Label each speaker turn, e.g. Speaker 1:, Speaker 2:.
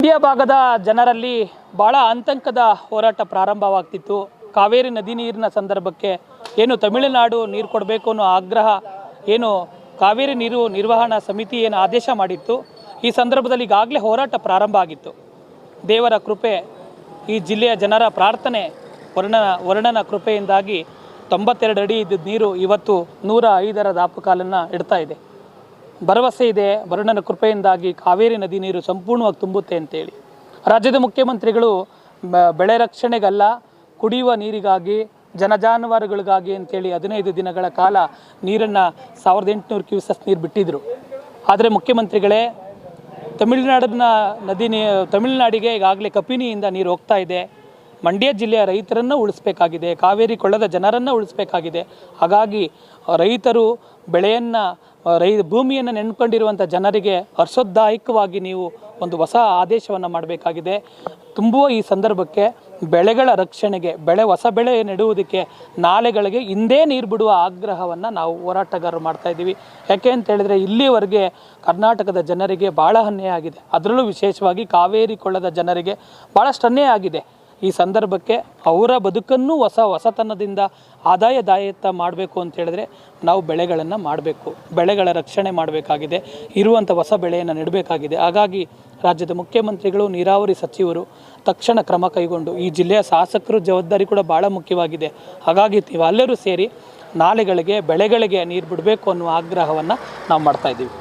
Speaker 1: ಮಂಡ್ಯ ಭಾಗದ ಜನರಲ್ಲಿ ಬಹಳ ಆತಂಕದ ಹೋರಾಟ ಪ್ರಾರಂಭವಾಗ್ತಿತ್ತು. ಕಾವೇರಿ ನದಿ ನೀರಿನ ಸಂದರ್ಭಕ್ಕೆ ಏನು ತಮಿಳುನಾಡು ನೀರು ಕೊಡಬೇಕು ಅನ್ನೋ ಆಗ್ರಹ ಏನು ಕಾವೇರಿ ನೀರು ನಿರ್ವಹಣಾ ಸಮಿತಿ ಏನು ಆದೇಶ ಮಾಡಿತ್ತು, ಈ ಸಂದರ್ಭದಲ್ಲಿ ಈಗಾಗಲೇ ಹೋರಾಟ ಪ್ರಾರಂಭ ಆಗಿತ್ತು. ದೇವರ ಕೃಪೆ, ಈ ಜಿಲ್ಲೆಯ ಜನರ ಪ್ರಾರ್ಥನೆ, ವರ್ಣನ ಕೃಪೆಯಿಂದಾಗಿ 92 ಅಡಿ ಇದ್ದ ನೀರು ಇವತ್ತು 105ರ ದಾಪುಕಾಲನ್ನು ಇಡ್ತಾ ಇದೆ. ಭರವಸೆ ಇದೆ, ವರ್ಣನ ಕೃಪೆಯಿಂದಾಗಿ ಕಾವೇರಿ ನದಿ ನೀರು ಸಂಪೂರ್ಣವಾಗಿ ತುಂಬುತ್ತೆ ಅಂತೇಳಿ. ರಾಜ್ಯದ ಮುಖ್ಯಮಂತ್ರಿಗಳು ಬೆಳೆ ರಕ್ಷಣೆಗಲ್ಲ, ಕುಡಿಯುವ ನೀರಿಗಾಗಿ, ಜನಜಾನುವಾರುಗಳಿಗಾಗಿ ಅಂತೇಳಿ 15 ದಿನಗಳ ಕಾಲ ನೀರನ್ನು 1800 ಕ್ಯೂಸೆಸ್ ನೀರು ಬಿಟ್ಟಿದ್ದರು. ಆದರೆ ಮುಖ್ಯಮಂತ್ರಿಗಳೇ, ತಮಿಳುನಾಡಿಗೆ ಈಗಾಗಲೇ ಕಪಿನಿಯಿಂದ ನೀರು ಹೋಗ್ತಾ ಇದೆ. ಮಂಡ್ಯ ಜಿಲ್ಲೆಯ ರೈತರನ್ನು ಉಳಿಸಬೇಕಾಗಿದೆ, ಕಾವೇರಿ ಕೊಳ್ಳದ ಜನರನ್ನು ಉಳಿಸಬೇಕಾಗಿದೆ. ಹಾಗಾಗಿ ರೈತರು ಬೆಳೆಯನ್ನು ಭೂಮಿಯನ್ನು ನೆನ್ಕೊಂಡಿರುವಂಥ ಜನರಿಗೆ ಹರ್ಷೋದ್ಧಾಯಕವಾಗಿ ನೀವು ಒಂದು ಹೊಸ ಆದೇಶವನ್ನು ಮಾಡಬೇಕಾಗಿದೆ. ತುಂಬುವ ಈ ಸಂದರ್ಭಕ್ಕೆ ಬೆಳೆಗಳ ರಕ್ಷಣೆಗೆ, ಹೊಸ ಬೆಳೆ ನೆಡುವುದಕ್ಕೆ ನಾಲೆಗಳಿಗೆ ಹಿಂದೆ ನೀರು ಬಿಡುವ ಆಗ್ರಹವನ್ನು ನಾವು ಹೋರಾಟಗಾರರು ಮಾಡ್ತಾ ಇದ್ದೀವಿ. ಯಾಕೆ ಅಂತ ಹೇಳಿದ್ರೆ, ಇಲ್ಲಿವರೆಗೆ ಕರ್ನಾಟಕದ ಜನರಿಗೆ ಭಾಳ ಅನ್ಯಾಯ ಆಗಿದೆ. ಅದರಲ್ಲೂ ವಿಶೇಷವಾಗಿ ಕಾವೇರಿ ಕೊಳ್ಳದ ಜನರಿಗೆ ಭಾಳಷ್ಟು ಅನ್ಯಾಯ ಆಗಿದೆ. ಈ ಸಂದರ್ಭಕ್ಕೆ ಅವರ ಬದುಕನ್ನು ಹೊಸತನದಿಂದ ಆದಾಯದಾಯಕ ಮಾಡಬೇಕು ಅಂತ ಹೇಳಿದ್ರೆ ನಾವು ಬೆಳೆಗಳನ್ನು ಮಾಡಬೇಕು, ಬೆಳೆಗಳ ರಕ್ಷಣೆ ಮಾಡಬೇಕಾಗಿದೆ, ಇರುವಂಥ ಹೊಸ ಬೆಳೆಯನ್ನು ನೆಡಬೇಕಾಗಿದೆ. ಹಾಗಾಗಿ ರಾಜ್ಯದ ಮುಖ್ಯಮಂತ್ರಿಗಳು, ನೀರಾವರಿ ಸಚಿವರು ತಕ್ಷಣ ಕ್ರಮ ಕೈಗೊಂಡು, ಈ ಜಿಲ್ಲೆಯ ಶಾಸಕರು ಜವಾಬ್ದಾರಿ ಕೂಡ ಭಾಳ ಮುಖ್ಯವಾಗಿದೆ. ಹಾಗಾಗಿ ನೀವೆಲ್ಲರೂ ಸೇರಿ ನಾಲೆಗಳಿಗೆ, ಬೆಳೆಗಳಿಗೆ ನೀರು ಬಿಡಬೇಕು ಅನ್ನುವ ಆಗ್ರಹವನ್ನು ನಾವು ಮಾಡ್ತಾ ಇದ್ದೀವಿ.